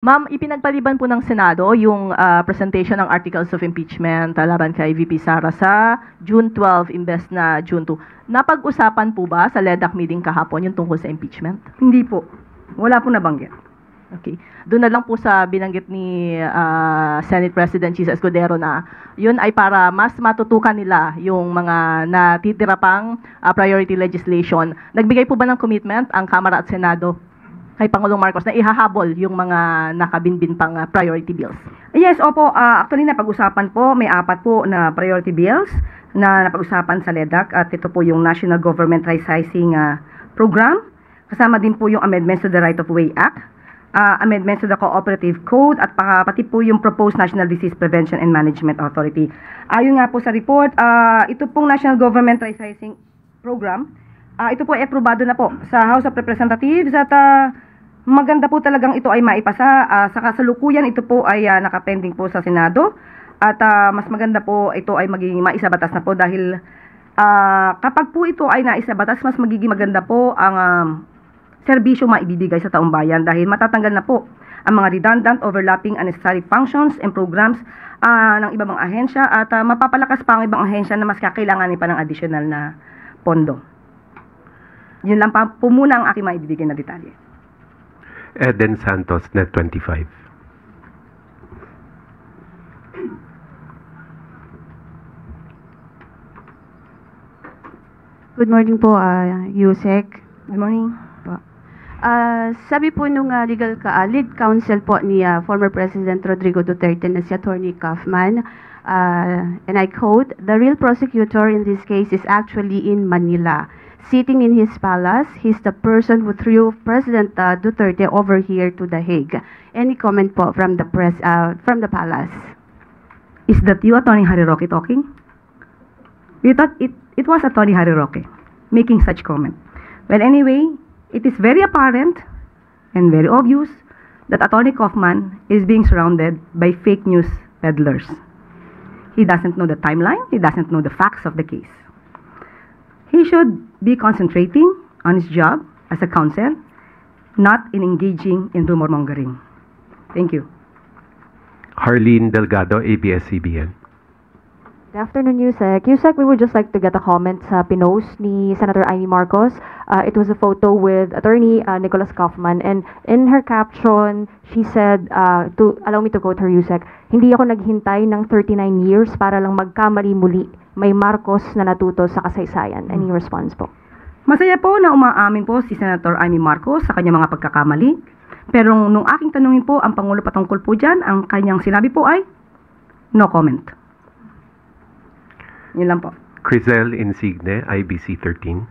Ma'am, ipinagpaliban po ng Senado yung presentation ng Articles of Impeachment laban kay VP Sara sa June 12 imbes na June 2. Napag-usapan po ba sa LEDAC meeting kahapon yung tungkol sa impeachment? Hindi po. Wala po nabanggit. Okay. Doon na lang po sa binanggit ni Senate President Chisa Escudero na yun ay para mas matutukan nila yung mga natitira pang priority legislation. Nagbigay po ba ng commitment ang Kamara at Senado kay Pangulong Marcos na ihahabol yung mga nakabinbin pang priority bills? Yes, opo. Actually, napag-usapan po, may 4 po na priority bills na napag-usapan sa LEDAC at ito po yung National Government Right-Sizing Program. Kasama din po yung amendments to the Right of Way Act, amendments to the Cooperative Code at pati po yung proposed National Disease Prevention and Management Authority. Ayon nga po sa report, ito pong National Government Right-Sizing Program, ito po ay aprobado na po sa House of Representatives at maganda po talagang ito ay maipasa. Sa kasalukuyan, ito po ay nakapending po sa Senado. At mas maganda po ito ay magiging maisabatas na po dahil kapag po ito ay naisabatas, mas magiging maganda po ang serbisyo maibibigay sa taong bayan dahil matatanggal na po ang mga redundant, overlapping, unnecessary functions and programs ng ibang mga ahensya at mapapalakas pa ang ibang ahensya na mas kakailanganin pa ng additional na pondo. Yun lang po muna ang aking maibibigay na detalye. Eden Santos, Net 25. Good morning po, Yusek. Good morning. Sabi po nung lead counsel po ni former President Rodrigo Duterte na si Attorney Kaufman, and I quote, "The real prosecutor in this case is actually in Manila. Sitting in his palace, he's the person who threw President Duterte over here to The Hague." Any comment po from the from the palace? Is that you, Attorney Harry Roque, talking? We thought it was Attorney Harry Roque making such comment. Well, anyway, it is very apparent and very obvious that Attorney Kaufman is being surrounded by fake news peddlers. He doesn't know the timeline. He doesn't know the facts of the case. He should be concentrating on his job as a counsel, not in engaging in rumor mongering. Thank you. Harleen Delgado, ABS-CBN. Good afternoon, Yusek. Yusek, we would just like to get a comment sa pinost ni Senator Amy Marcos. It was a photo with Attorney Nicholas Kaufman, and in her caption, she said, allow me to quote her, Yusek, "Hindi ako naghintay ng 39 years para lang magkamali muli. May Marcos na natuto sa kasaysayan." Any response po? Masaya po na umaamin po si Senator Amy Marcos sa kanyang mga pagkakamali. Pero nung aking tanungin po ang Pangulo patungkol po dyan, ang kanyang sinabi po ay no comment. Yun lang po. Crizel Insigne, IBC 13.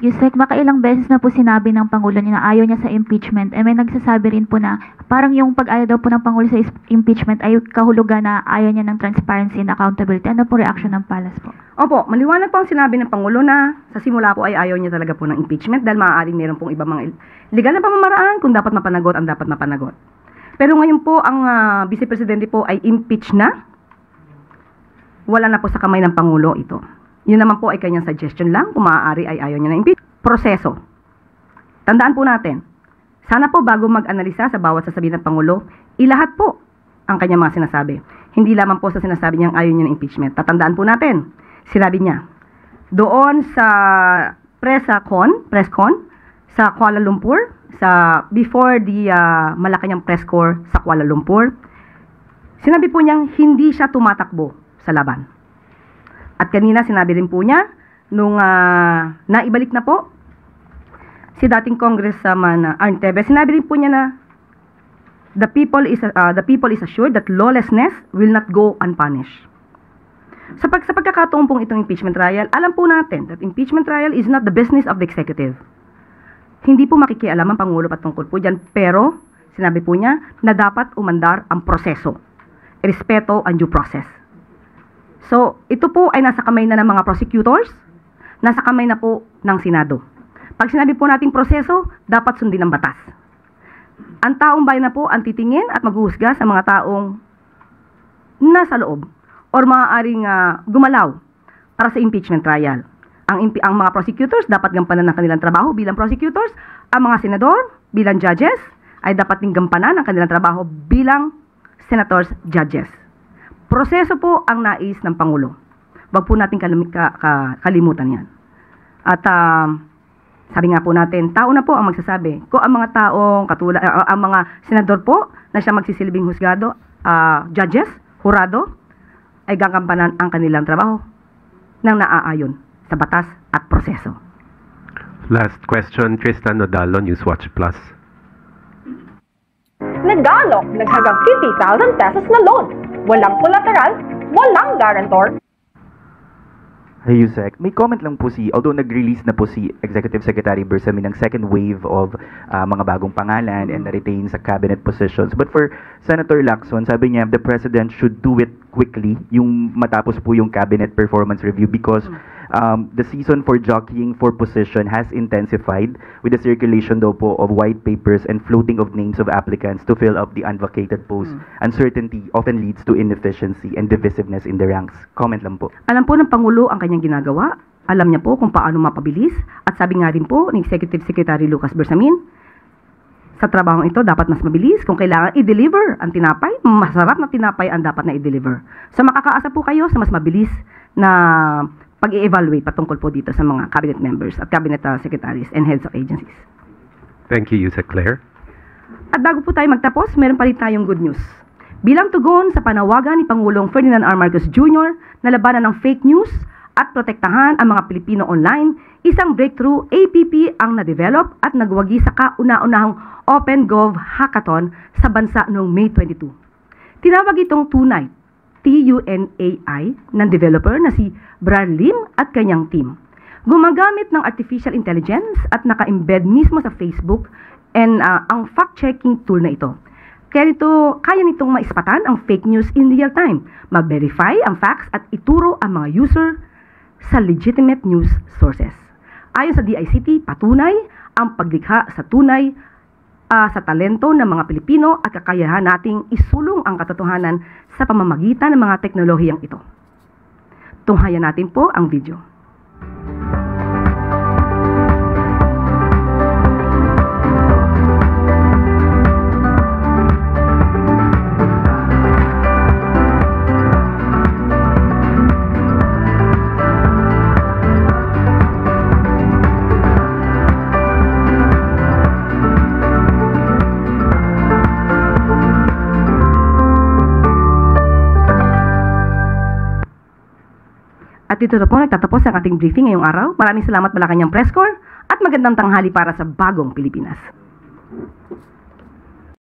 Yusek, makailang beses na po sinabi ng Pangulo niya na ayaw niya sa impeachment. May nagsasabi rin po na parang yung pag-ayaw daw po ng Pangulo sa impeachment ay kahulugan na ayaw niya ng transparency and accountability. Ano po reaction ng Palace po? Opo, maliwanag po ang sinabi ng Pangulo na sa simula po ay ayaw niya talaga po ng impeachment dahil maaaring meron pong ibang mga legal na pamamaraan kung dapat mapanagot ang dapat mapanagot. Pero ngayon po ang Vice Presidente po ay impeach na. Wala na po sa kamay ng Pangulo ito. Yun naman po ay kanyang suggestion lang kung maaari ay ayaw niya na impeach. Proseso. Tandaan po natin, sana po bago mag-analisa sa bawat sasabihin ng Pangulo, ilahat po ang kanyang mga sinasabi. Hindi lamang po sa sinasabi niyang ayaw niya ng impeachment. Tatandaan po natin, sinabi niya, doon sa press con sa Kuala Lumpur, before the Malacanang press corps sa Kuala Lumpur, sinabi po niyang hindi siya tumatakbo sa laban. At kanina sinabi rin po niya, nung naibalik na po si dating Congressman Arnteve, sinabi rin po niya na the people is assured that lawlessness will not go unpunished. Sa pagkakataon pong itong impeachment trial, alam po natin that impeachment trial is not the business of the executive. Hindi po makikialam ang Pangulo patungkol po dyan, pero sinabi po niya na dapat umandar ang proseso, respeto ang due process. So, ito po ay nasa kamay na ng mga prosecutors, nasa kamay na po ng Senado. Pag sinabi po nating proseso, dapat sundin ang batas. Ang taong bayan na po ang titingin at maghuhusga sa mga taong nasa loob or maaaring gumalaw para sa impeachment trial. Ang mga prosecutors dapat gampanan ng kanilang trabaho bilang prosecutors. Ang mga senador bilang judges ay dapat ding gampanan ng kanilang trabaho bilang senators, judges. Proseso po ang nais ng Pangulo. Wag po natin kalimutan yan. At sabi nga po natin, tao na po ang magsasabi. Kung ang mga taong ang mga senador po na siya magsisilbing husgado, judges, hurado, ay gagampanan ang kanilang trabaho nang naaayon sa batas at proseso. Last question, Tristan Nodalo, Newswatch Plus. Nag-alok naghagang 50,000 pesos na loan. Walang collateral, walang guarantor. Hey Yusek, may comment lang po although nag-release na po si Executive Secretary Bersamin ng second wave of mga bagong pangalan and na-retain sa cabinet positions. But for Senator Lacson, sabi niya, the President should do it quickly, yung matapos po yung cabinet performance review because the season for jockeying for position has intensified with the circulation daw po of white papers and floating of names of applicants to fill up the unvacated posts. Uncertainty often leads to inefficiency and divisiveness in the ranks. Comment lang po. Alam po ng Pangulo ang kanyang ginagawa. Alam niya po kung paano mapabilis. At sabi nga rin po ni Executive Secretary Lucas Bersamin, sa trabahong ito dapat mas mabilis. Kung kailangan i-deliver ang tinapay, masarap na tinapay ang dapat na i-deliver. So makakaasa po kayo sa mas mabilis na pag-i-evaluate patungkol po dito sa mga cabinet members at cabinet secretaries and heads of agencies. Thank you, Yusek Claire. At bago po tayo magtapos, meron pa rin tayong good news. Bilang tugon sa panawagan ni Pangulong Ferdinand R. Marcos Jr. na labanan ng fake news at protektahan ang mga Pilipino online, isang breakthrough APP ang na-develop at nagwagi sa kauna-unahang OpenGov Hackathon sa bansa noong May 22. Tinawag itong Tunay, TUNAI, ng developer na si Brar Lim at kanyang team. Gumagamit ng artificial intelligence at naka-embed mismo sa Facebook and ang fact-checking tool na ito. Kaya nitong maispatan ang fake news in real time, ma-verify ang facts at ituro ang mga user sa legitimate news sources. Ayon sa DICT, patunay ang paglikha sa tunay sa talento ng mga Pilipino at kakayahan nating isulong ang katotohanan sa pamamagitan ng mga teknolohiyang ito. Tunghayan natin po ang video. At dito na po nagtatapos ang ating briefing ngayong araw. Maraming salamat Malacanang Press Corps at magandang tanghali para sa bagong Pilipinas.